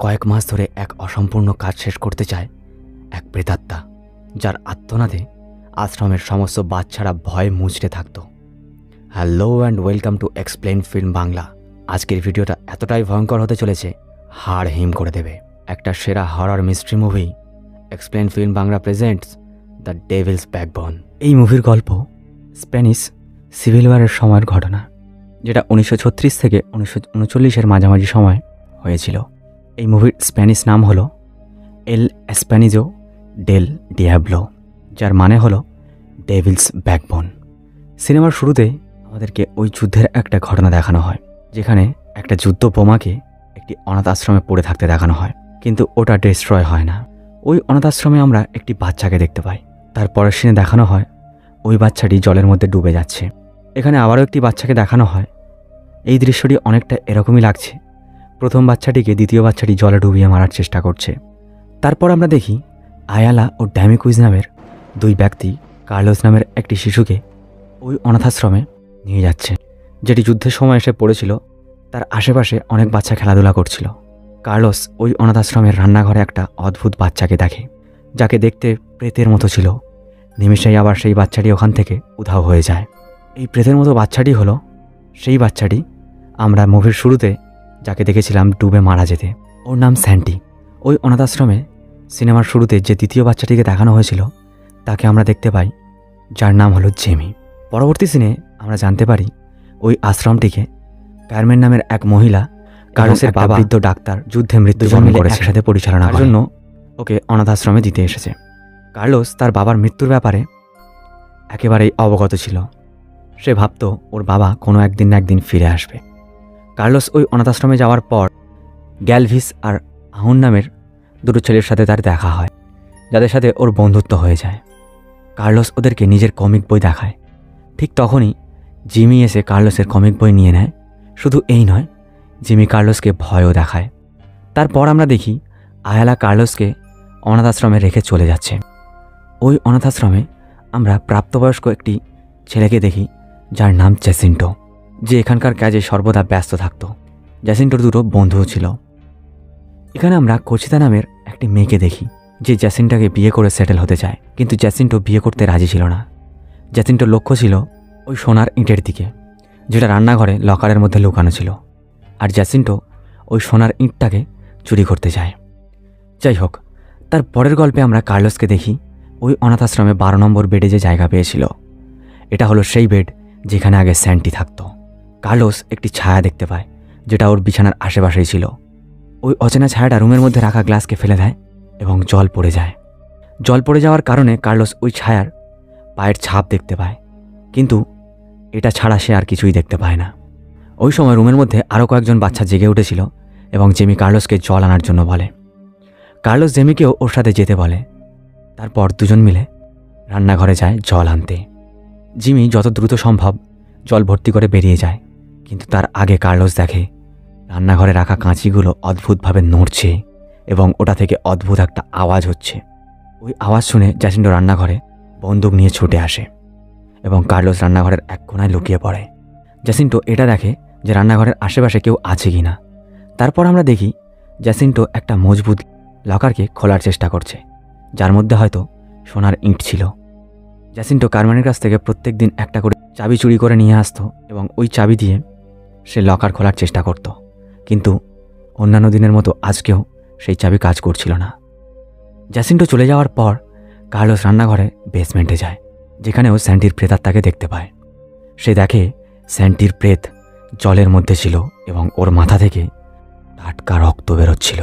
কয়েক মাস ধরে এক অসম্পূর্ণ কাজ শেষ করতে চায় এক প্রেতাত্মা, যার আত্মনাদে আশ্রমের সমস্ত বাচ্চারা ভয়ে মুচড়ে থাকত। Hello and welcome to explain film Bangla. আজকের ভিডিওটা এতটাই ভয়ঙ্কর হতে চলেছে, হাড় হিম করে দেবে। একটা সেরা horror mystery movie explain film Bangla presents the Devil's backbone. এই মুভির গল্প স্প্যানিশ সিভিল ওয়ারের সময়ের ঘটনা, যেটা 1936 থেকে 1939-এর মাঝামাঝি সময় হয়েছিল। এই মুভির স্প্যানিশ নাম হলো এল এসপ্যানিজো ডেল ডিয়াবলো, যার মানে হলো ডেভিলস ব্যাকবোন। সিনেমার শুরুতে আমাদেরকে ওই যুদ্ধের একটা ঘটনা দেখানো হয়, যেখানে একটা যুদ্ধ বোমাকে একটি অনাথ আশ্রমে পড়ে থাকতে দেখানো হয়, কিন্তু ওটা ডিস্ট্রয় হয় না। ওই অনাথ আশ্রমে আমরা একটি বাচ্চাকে দেখতে পাই। তার পরের সিনে দেখানো হয় ওই বাচ্চাটি জলের মধ্যে ডুবে যাচ্ছে। এখানে আবারও একটি বাচ্চাকে দেখানো হয়। এই দৃশ্যটি অনেকটা এরকমই লাগছে, প্রথম বাচ্চাটিকে দ্বিতীয় বাচ্চাটি জলে ডুবিয়ে মারার চেষ্টা করছে। তারপর আমরা দেখি আয়ালা ও ড্যামিকুইজ নামের দুই ব্যক্তি কার্লোস নামের একটি শিশুকে ওই অনাথাশ্রমে নিয়ে যাচ্ছে, যেটি যুদ্ধের সময় এসে পড়েছিল। তার আশেপাশে অনেক বাচ্চা খেলাধুলা করছিল। কার্লোস ওই অনাথাশ্রমের রান্নাঘরে একটা অদ্ভুত বাচ্চাকে দেখে, যাকে দেখতে প্রেতের মতো ছিল। নিমেষেই আবার সেই বাচ্চাটি ওখান থেকে উধাও হয়ে যায়। এই প্রেতের মতো বাচ্চাটি হলো সেই বাচ্চাটি আমরা মুভির শুরুতে যাকে দেখেছিলাম ডুবে মারা যেতে। ওর নাম স্যান্টি। ওই অনাথাশ্রমে সিনেমার শুরুতে যে দ্বিতীয় বাচ্চাটিকে দেখানো হয়েছিল তাকে আমরা দেখতে পাই, যার নাম হলো জেমি। পরবর্তী সিনে আমরা জানতে পারি ওই আশ্রমটিকে কার্মেন নামের এক মহিলা, কার্লোসের বাবা বৃদ্ধ ডাক্তার, যুদ্ধে মৃত্যুবরণ করেছে, একসাথে পরিচালনার জন্য ওকে অনাথাশ্রমে দিতে এসেছে। কার্লোস তার বাবার মৃত্যুর ব্যাপারে একেবারেই অবগত ছিল। সে ভাবত ওর বাবা কোনো একদিন না একদিন ফিরে আসবে। কার্লোস ওই অনাথাশ্রমে যাওয়ার পর গ্যালভিস আর আহুন নামের দুটো ছেলের সাথে তার দেখা হয়, যাদের সাথে ওর বন্ধুত্ব হয়ে যায়। কার্লোস ওদেরকে নিজের কমিক বই দেখায়। ঠিক তখনই জিমি এসে কার্লোসের কমিক বই নিয়ে নেয়। শুধু এই নয়, জিমি কার্লোসকে ভয়ও দেখায়। তারপর আমরা দেখি আয়ালা কার্লোসকে অনাথাশ্রমে রেখে চলে যাচ্ছে। ওই অনাথাশ্রমে আমরা প্রাপ্তবয়স্ক একটি ছেলেকে দেখি, যার নাম জ্যাসিন্টো, যে এখানকার কাজে সর্বদা ব্যস্ত থাকত। জ্যাসিন্টোর দুটো বন্ধুও ছিল। এখানে আমরা কোচিতা নামের একটি মেয়েকে দেখি, যে জ্যাসিন্টাকে বিয়ে করে সেটেল হতে চায়, কিন্তু জ্যাসিন্টো বিয়ে করতে রাজি ছিল না। জ্যাসিন্টোর লক্ষ্য ছিল ওই সোনার ইঁটের দিকে, যেটা রান্নাঘরে লকারের মধ্যে লুকানো ছিল, আর জ্যাসিন্টো ওই সোনার ইঁটটাকে চুরি করতে যায়। যাই হোক, তার পরের গল্পে আমরা কার্লোসকে দেখি ওই অনাথাশ্রমে 12 নম্বর বেডে যে জায়গা পেয়েছিল। এটা হলো সেই বেড যেখানে আগে স্যান্টি থাকত। কার্লোস একটি ছায়া দেখতে পায়, যেটা ওর বিছানার আশেপাশেই ছিল। ওই অচেনা ছায়াটা রুমের মধ্যে রাখা গ্লাসকে ফেলে দেয় এবং জল পড়ে যায়। জল পড়ে যাওয়ার কারণে কার্লোস ওই ছায়ার পায়ের ছাপ দেখতে পায়, কিন্তু এটা ছাড়া সে আর কিছুই দেখতে পায় না। ওই সময় রুমের মধ্যে আরও কয়েকজন বাচ্চা জেগে উঠেছিল এবং জেমি কার্লোসকে জল আনার জন্য বলে। কার্লোস জেমিকেও ওর সাথে যেতে বলে। তারপর দুজন মিলে রান্নাঘরে যায় জল আনতে। জিমি যত দ্রুত সম্ভব জল ভর্তি করে বেরিয়ে যায়, কিন্তু তার আগে কার্লোস দেখে রান্নাঘরে রাখা কাঁচিগুলো অদ্ভুতভাবে নড়ছে এবং ওটা থেকে অদ্ভুত একটা আওয়াজ হচ্ছে। ওই আওয়াজ শুনে জ্যাসিন্টো রান্নাঘরে বন্দুক নিয়ে ছুটে আসে এবং কার্লোস রান্নাঘরের এক কোণায় লুকিয়ে পড়ে। জ্যাসিন্টো এটা দেখে যে রান্নাঘরের আশেপাশে কেউ আছে কি না। তারপর আমরা দেখি জ্যাসিন্টো একটা মজবুত লকারকে খোলার চেষ্টা করছে, যার মধ্যে হয়তো সোনার ইঁট ছিল। জ্যাসিন্টো কার্মেনের কাছ থেকে প্রত্যেক দিন একটা করে চাবি চুরি করে নিয়ে আসতো এবং ওই চাবি দিয়ে সে লকার খোলার চেষ্টা করত, কিন্তু অন্যান্য দিনের মতো আজকেও সেই চাবি কাজ করছিল না। জ্যাসিন্টো চলে যাওয়ার পর কার্লোস রান্নাঘরে বেসমেন্টে যায়, যেখানেও স্যান্টির প্রেতাত্মাকে দেখতে পায়। সে দেখে স্যান্টির প্রেত জলের মধ্যে ছিল এবং ওর মাথা থেকে টাটকা রক্ত বেরোচ্ছিল।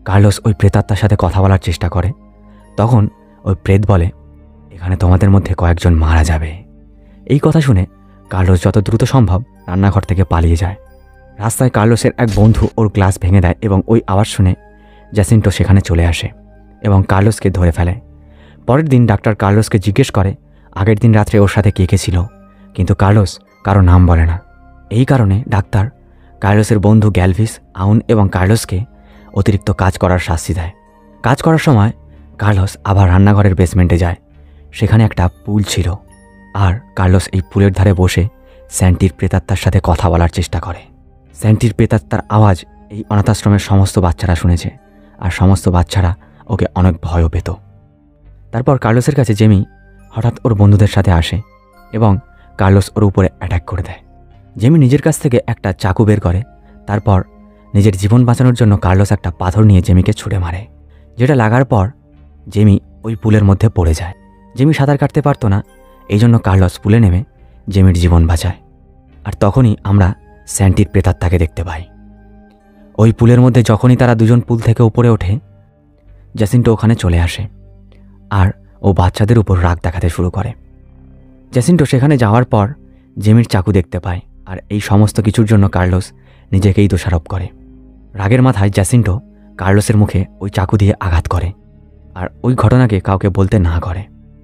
কার্লোস ওই প্রেতাত্মার সাথে কথা বলার চেষ্টা করে। তখন ওই প্রেত বলে, এখানে তোমাদের মধ্যে কয়েকজন মারা যাবে। এই কথা শুনে কার্লোস যত দ্রুত সম্ভব রান্নাঘর থেকে পালিয়ে যায়। রাস্তায় কার্লোসের এক বন্ধু ওর গ্লাস ভেঙে দেয় এবং ওই আওয়াজ শুনে জ্যাসিন্টো সেখানে চলে আসে এবং কার্লোসকে ধরে ফেলে। পরের দিন ডাক্তার কার্লোসকে জিজ্ঞেস করে আগের দিন রাত্রে ওর সাথে কে কে ছিল, কিন্তু কার্লোস কারো নাম বলে না। এই কারণে ডাক্তার কার্লোসের বন্ধু গ্যালভিস, আউন এবং কার্লোসকে অতিরিক্ত কাজ করার শাস্তি দেয়। কাজ করার সময় কার্লোস আবার রান্নাঘরের বেসমেন্টে যায়। সেখানে একটা পুল ছিল, আর কার্লোস এই পুলের ধারে বসে স্যান্টির প্রেতাত্মার সাথে কথা বলার চেষ্টা করে। স্যান্টির প্রেতাত্মার আওয়াজ এই অনাথ আশ্রমের সমস্ত বাচ্চারা শুনেছে, আর সমস্ত বাচ্চারা ওকে অনেক ভয়ও পেত। তারপর কার্লোসের কাছে জেমি হঠাৎ ওর বন্ধুদের সাথে আসে এবং কার্লোস ওর উপরে অ্যাটাক করে দেয়। জেমি নিজের কাছ থেকে একটা চাকু বের করে, তারপর নিজের জীবন বাঁচানোর জন্য কার্লোস একটা পাথর নিয়ে জেমিকে ছুঁড়ে মারে, যেটা লাগার পর জেমি ওই পুলের মধ্যে পড়ে যায়। জেমি সাঁতার কাটতে পারতো না, এই জন্য কার্লোস পুলে নেমে জেমির জীবন বাঁচায়। আর তখনই আমরা স্যান্টির প্রেতাত্মাকে দেখতে পাই। ওই পুলের মধ্যে যখনই তারা দুজন পুল থেকে উপরে ওঠে, জ্যাসিন্টো ওখানে চলে আসে আর ও বাচ্চাদের উপর রাগ দেখাতে শুরু করে। জ্যাসিন্টো সেখানে যাওয়ার পর জেমির চাকু দেখতে পায়, আর এই সমস্ত কিছুর জন্য কার্লোস নিজেকেই দোষারোপ করে। রাগের মাথায় জ্যাসিন্টো কার্লোসের মুখে ওই চাকু দিয়ে আঘাত করে, আর ওই ঘটনাকে কাউকে বলতে না করে।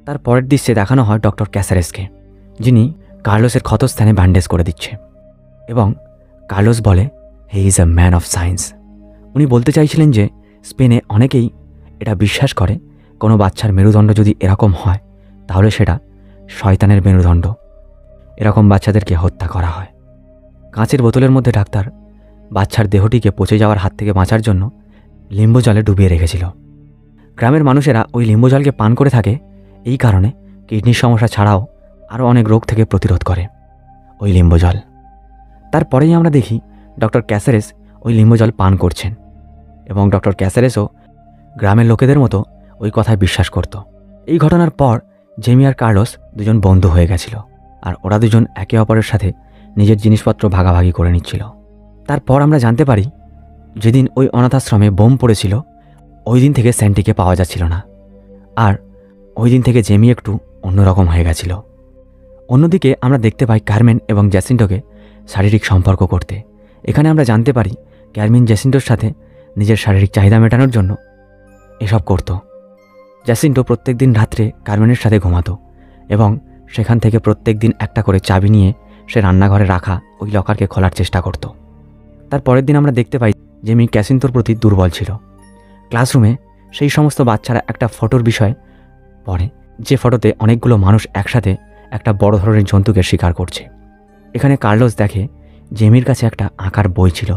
তার পরের দৃশ্যে দেখানো হয় ডক্টর ক্যাসারেসকে, যিনি কার্লোসের ক্ষতস্থানে ব্যান্ডেজ করে দিচ্ছে এবং কার্লোস বলে he is a man of science. উনি বলতে চাইছিলেন যে স্পেনে অনেকেই এটা বিশ্বাস করে কোনো বাচ্চার মেরুদণ্ড যদি এরকম হয় তাহলে সেটা শয়তানের মেরুদণ্ড। এরকম বাচ্চাদেরকে হত্যা করা হয়। কাঁচের বোতলের মধ্যে ডাক্তার বাচ্চার দেহটিকে পচে যাওয়ার হাত থেকে বাঁচার জন্য লিম্বু জলে ডুবিয়ে রেখেছিল। গ্রামের মানুষেরা ওই লিম্বু জলকে পান করে থাকে এই কারণে কিডনির সমস্যা ছাড়াও আরও অনেক রোগ থেকে প্রতিরোধ করে ওই লিম্বু জল। তারপরেই আমরা দেখি ডক্টর ক্যাসারেস ওই লিম্বু জল পান করছেন এবং ডক্টর ক্যাসারেসও গ্রামের লোকেদের মতো ওই কথায় বিশ্বাস করত। এই ঘটনার পর জেমি আর কার্লোস দুজন বন্ধু হয়ে গেছিল, আর ওরা দুজন একে অপরের সাথে নিজের জিনিসপত্র ভাগাভাগি করে নিচ্ছিল। তারপর আমরা জানতে পারি যেদিন ওই অনাথাশ্রমে বোম পড়েছিল ওই দিন থেকে স্যান্টিকে পাওয়া যাচ্ছিল না, আর ওই দিন থেকে জেমি একটু অন্যরকম হয়ে গেছিল। অন্যদিকে আমরা দেখতে পাই কারমেন এবং জ্যাসিন্টোকে শারীরিক সম্পর্ক করতে। এখানে আমরা জানতে পারি কারমেন জ্যাসিন্টোর সাথে নিজের শারীরিক চাহিদা মেটানোর জন্য এসব করত। জ্যাসিন্টো প্রত্যেক দিন রাত্রে কারমেনের সাথে ঘুমাতো এবং সেখান থেকে প্রত্যেক দিন একটা করে চাবি নিয়ে সে রান্নাঘরে রাখা ওই লকারকে খোলার চেষ্টা করত। তার পরের দিন আমরা দেখতে পাই জেমি জ্যাসিন্টোর প্রতি দুর্বল ছিল। ক্লাসরুমে সেই সমস্ত বাচ্চারা একটা ফটোর বিষয় পড়ে, যে ফটোতে অনেকগুলো মানুষ একসাথে একটা বড় ধরনের জন্তুকে শিকার করছে। এখানে কার্লোস দেখে জেমির কাছে একটা আঁকার বই ছিল,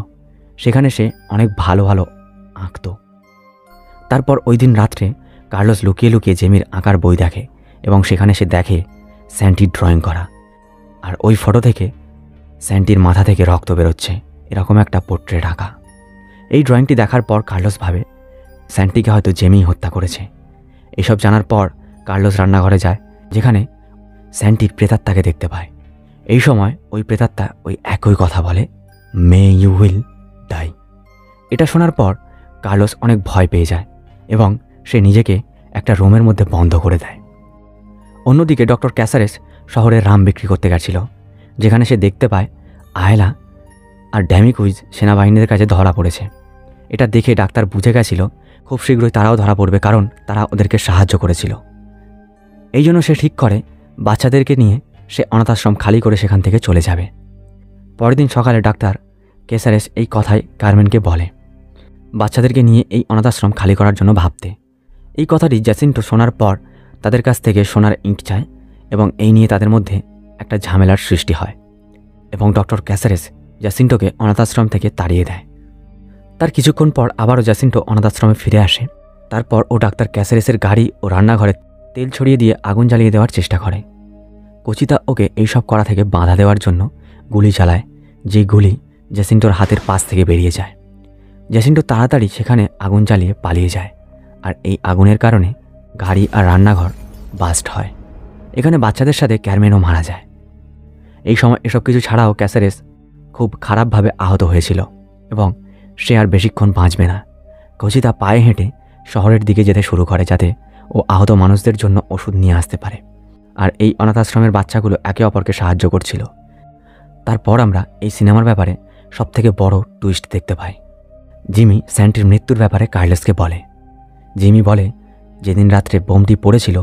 সেখানে সে অনেক ভালো ভালো আঁকত। তারপর ওই দিন রাত্রে কার্লোস লুকিয়ে লুকিয়ে জেমির আঁকার বই দেখে এবং সেখানে সে দেখে স্যান্টির ড্রয়িং করা, আর ওই ফটো থেকে স্যান্টির মাথা থেকে রক্ত বেরোচ্ছে, এরকম একটা পোর্ট্রেট আঁকা। এই ড্রয়িংটি দেখার পর কার্লোস ভাবে স্যান্টিকে হয়তো জেমিই হত্যা করেছে। এসব জানার পর কার্লোস রান্নাঘরে যায়, যেখানে স্যান্টির প্রেতাত্মাকে দেখতে পায়। এই সময় ওই প্রেতাত্মা ওই একই কথা বলে, মে ইউ উইল ডাই। এটা শোনার পর কার্লোস অনেক ভয় পেয়ে যায় এবং সে নিজেকে একটা রুমের মধ্যে বন্ধ করে দেয়। অন্যদিকে ডক্টর ক্যাসারেস শহরে রাম বিক্রি করতে গেছিল, যেখানে সে দেখতে পায় আয়লা আর ড্যামিকুইজ সেনাবাহিনীদের কাছে ধরা পড়েছে। এটা দেখে ডাক্তার বুঝে গেছিল খুব শীঘ্রই তারাও ধরা পড়বে, কারণ তারা ওদেরকে সাহায্য করেছিল। এই জন্য সে ঠিক করে বাচ্চাদেরকে নিয়ে সে অনাথাশ্রম খালি করে সেখান থেকে চলে যাবে। পরের দিন সকালে ডাক্তার ক্যাসারেস এই কথাই কারমেনকে বলে বাচ্চাদেরকে নিয়ে এই অনাথাশ্রম খালি করার জন্য ভাবতে। এই কথাটি জ্যাসিন্টো শোনার পর তাদের কাছ থেকে সোনার ইঁট চায় এবং এই নিয়ে তাদের মধ্যে একটা ঝামেলার সৃষ্টি হয় এবং ডক্টর ক্যাসারেস জ্যাসিন্টোকে অনাথাশ্রম থেকে তাড়িয়ে দেয়। তার কিছুক্ষণ পর আবারও জ্যাসিন্টো অনাথাশ্রমে ফিরে আসে। তারপর ও ডাক্তার ক্যাসারেসের গাড়ি ও রান্নাঘরে তেল ছড়িয়ে দিয়ে আগুন জ্বালিয়ে দেওয়ার চেষ্টা করে। কচিতা ওকে এইসব করা থেকে বাধা দেওয়ার জন্য গুলি চালায়, যে গুলি জ্যাসিন্টোর হাতের পাশ থেকে বেরিয়ে যায়। জ্যাসিন্টো তাড়াতাড়ি সেখানে আগুন জ্বালিয়ে পালিয়ে যায়, আর এই আগুনের কারণে গাড়ি আর রান্নাঘর বাস্ট হয়। এখানে বাচ্চাদের সাথে ক্যারমেনও মারা যায়। এই সময় এসব কিছু ছাড়াও ক্যাসারেস খুব খারাপভাবে আহত হয়েছিল এবং সে আর বেশিক্ষণ বাঁচবে না। কচিতা পায়ে হেঁটে শহরের দিকে যেতে শুরু করে, যাতে ও আহত মানুষদের জন্য ওষুধ নিয়ে আসতে পারে। আর এই অনাথাশ্রমের বাচ্চাগুলো একে অপরকে সাহায্য করছিল। তারপর আমরা এই সিনেমার ব্যাপারে সবথেকে বড় টুইস্ট দেখতে পাই। জিমি স্যান্টির মৃত্যুর ব্যাপারে কার্লোসকে বলে। জিমি বলে যেদিন রাত্রে বোমটি পড়েছিল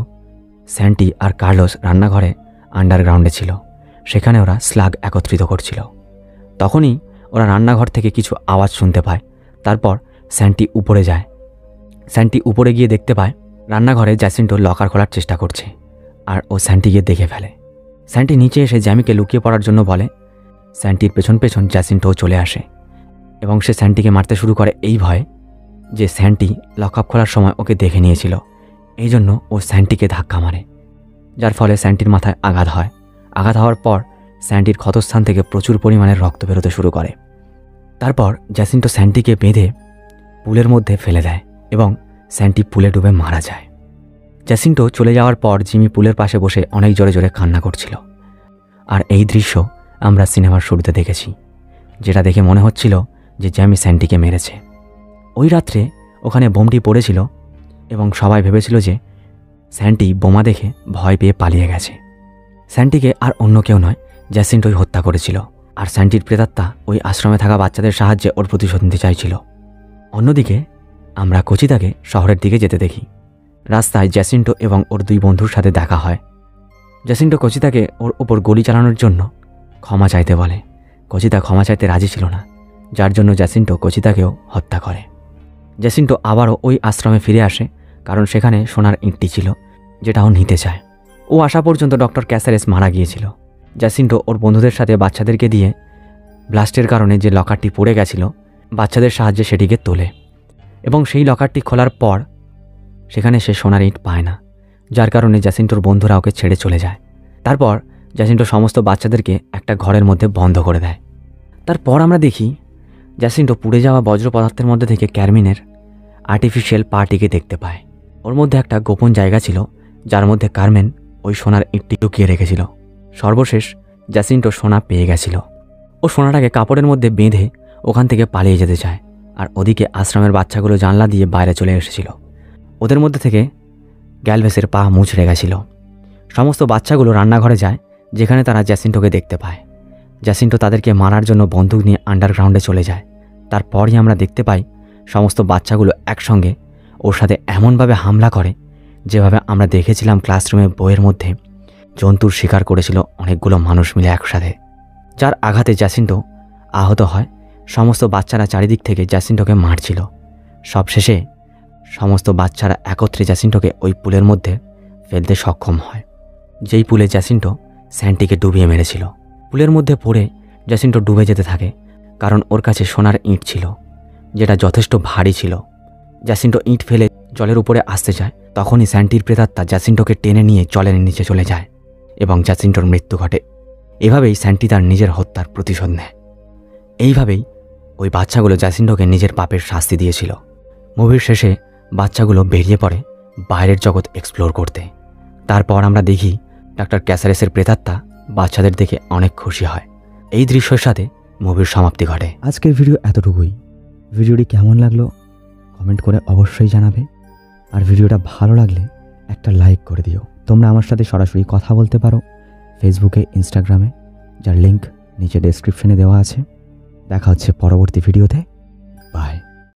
স্যান্টি আর কার্লোস রান্নাঘরে আন্ডারগ্রাউন্ডে ছিল, সেখানে ওরা স্লাগ একত্রিত করছিল। তখনই ওরা রান্নাঘর থেকে কিছু আওয়াজ শুনতে পায়। তারপর স্যান্টি উপরে যায়। স্যান্টি উপরে গিয়ে দেখতে পায় রান্নাঘরে জ্যাসিন্টো লকার খোলার চেষ্টা করছে, আর ও স্যান্টিকে দেখে ফেলে। স্যান্টি নিচে এসে জ্যামিকে লুকিয়ে পড়ার জন্য বলে। স্যান্টির পেছন পেছন জ্যাসিন্টোও চলে আসে এবং সে স্যান্টিকে মারতে শুরু করে এই ভয়ে যে স্যান্টি লকআপ খোলার সময় ওকে দেখে নিয়েছিল। এই জন্য ও স্যান্টিকে ধাক্কা মারে, যার ফলে স্যান্টির মাথায় আঘাত হয়। আঘাত হওয়ার পর স্যান্টির ক্ষতস্থান থেকে প্রচুর পরিমাণে রক্ত বেরোতে শুরু করে। তারপর জ্যাসিন্টো স্যান্টিকে বেঁধে পুলের মধ্যে ফেলে দেয় এবং স্যান্টি পুলে ডুবে মারা যায়। জ্যাসিন্টো চলে যাওয়ার পর জিমি পুলের পাশে বসে অনেক জোরে জোরে কান্না করছিল। আর এই দৃশ্য আমরা সিনেমার শুরুতে দেখেছি, যেটা দেখে মনে হচ্ছিল যে জ্যামি স্যান্টিকে মেরেছে। ওই রাত্রে ওখানে বোমটি পড়েছিল এবং সবাই ভেবেছিল যে স্যান্টি বোমা দেখে ভয় পেয়ে পালিয়ে গেছে। স্যান্টিকে আর অন্য কেউ নয়, জ্যাসিন্টোই হত্যা করেছিল। আর স্যান্টির প্রেতাত্মা ওই আশ্রমে থাকা বাচ্চাদের সাহায্যে ওর প্রতিশোধ নিতে চাইছিল। অন্যদিকে আমরা কচিতাকে শহরের দিকে যেতে দেখি। রাস্তায় জ্যাসিন্টো এবং ওর দুই বন্ধুর সাথে দেখা হয়। জ্যাসিন্টো কচিতাকে ওর ওপর গুলি চালানোর জন্য ক্ষমা চাইতে বলে। কচিতা ক্ষমা চাইতে রাজি ছিল না, যার জন্য জ্যাসিন্টো কচিতাকেও হত্যা করে। জ্যাসিন্টো আবারও ওই আশ্রমে ফিরে আসে, কারণ সেখানে সোনার ইঁটটি ছিল যেটা ও নিতে চায়। ও আসা পর্যন্ত ডক্টর ক্যাসারেস মারা গিয়েছিল। জ্যাসিন্টো ওর বন্ধুদের সাথে বাচ্চাদেরকে দিয়ে ব্লাস্টের কারণে যে লকারটি পড়ে গেছিল বাচ্চাদের সাহায্যে সেটিকে তোলে এবং সেই লকারটি খোলার পর সেখানে সে সোনার ইঁট পায় না, যার কারণে জ্যাসিন্টোর বন্ধুরা ওকে ছেড়ে চলে যায়। তারপর জ্যাসিন্টো সমস্ত বাচ্চাদেরকে একটা ঘরের মধ্যে বন্ধ করে দেয়। তারপর আমরা দেখি জ্যাসিন্টো পুড়ে যাওয়া বজ্র পদার্থের মধ্যে থেকে ক্যারমিনের আর্টিফিশিয়াল পার্টিকে দেখতে পায়। ওর মধ্যে একটা গোপন জায়গা ছিল, যার মধ্যে কারমেন ওই সোনার ইঁটটি লুকিয়ে রেখেছিল। সর্বশেষ জ্যাসিন্টো সোনা পেয়ে গেছিল। ও সোনাটাকে কাপড়ের মধ্যে বেঁধে ওখান থেকে পালিয়ে যেতে চায়। আর ওদিকে আশ্রমের বাচ্চাগুলো জানলা দিয়ে বাইরে চলে এসেছিল। ওদের মধ্যে থেকে গ্যালভেসের পা মুচড়ে গেছিল। সমস্ত বাচ্চাগুলো রান্নাঘরে যায়, যেখানে তারা জ্যাসিন্টোকে দেখতে পায়। জ্যাসিন্টো তাদেরকে মারার জন্য বন্দুক নিয়ে আন্ডারগ্রাউন্ডে চলে যায়। তারপরই আমরা দেখতে পাই সমস্ত বাচ্চাগুলো একসঙ্গে ওর সাথে এমনভাবে হামলা করে যেভাবে আমরা দেখেছিলাম ক্লাসরুমে বইয়ের মধ্যে জন্তুর শিকার করেছিল অনেকগুলো মানুষ মিলে একসাথে, যার আঘাতে জ্যাসিন্টো আহত হয়। সমস্ত বাচ্চারা চারিদিক থেকে জ্যাসিন্টোকে মারছিল। সবশেষে সমস্ত বাচ্চারা একত্রে জ্যাসিন্টোকে ওই পুলের মধ্যে ফেলতে সক্ষম হয়, যেই পুলে জ্যাসিন্টো স্যান্টিকে ডুবিয়ে মেরেছিল। পুলের মধ্যে পড়ে জ্যাসিন্টো ডুবে যেতে থাকে, কারণ ওর কাছে সোনার ইঁট ছিল যেটা যথেষ্ট ভারী ছিল। জ্যাসিন্টো ইঁট ফেলে জলের উপরে আসতে যায়, তখনই স্যান্টির প্রেতাত্মা জ্যাসিন্টোকে টেনে নিয়ে জলের নিচে চলে যায় এবং জ্যাসিন্টোর মৃত্যু ঘটে। এভাবেই স্যান্টি তার নিজের হত্যার প্রতিশোধ নেয়। এইভাবেই ওই বাচ্চাগুলো জ্যাসিন্টোকে নিজের পাপের শাস্তি দিয়েছিল। মুভির শেষে বাচ্চাগুলো বেরিয়ে পড়ে বাইরের জগৎ এক্সপ্লোর করতে। তারপর আমরা দেখি ডক্টর ক্যাসারেসের প্রেতাত্মা বাচ্চাদের দেখে অনেক খুশি হয়। এই দৃশ্যের সাথে মুভির সমাপ্তি ঘটে। আজকের ভিডিও এতটুকুই। ভিডিওটি কেমন লাগলো কমেন্ট করে অবশ্যই জানাবে। আর ভিডিওটা ভালো লাগলে একটা লাইক করে দিও। তোমরা আমার সাথে সরাসরি কথা বলতে পারো ফেসবুকে, ইনস্টাগ্রামে, যার লিঙ্ক নিচে ডেসক্রিপশনে দেওয়া আছে। দেখা হচ্ছে পরবর্তী ভিডিওতে। বাই।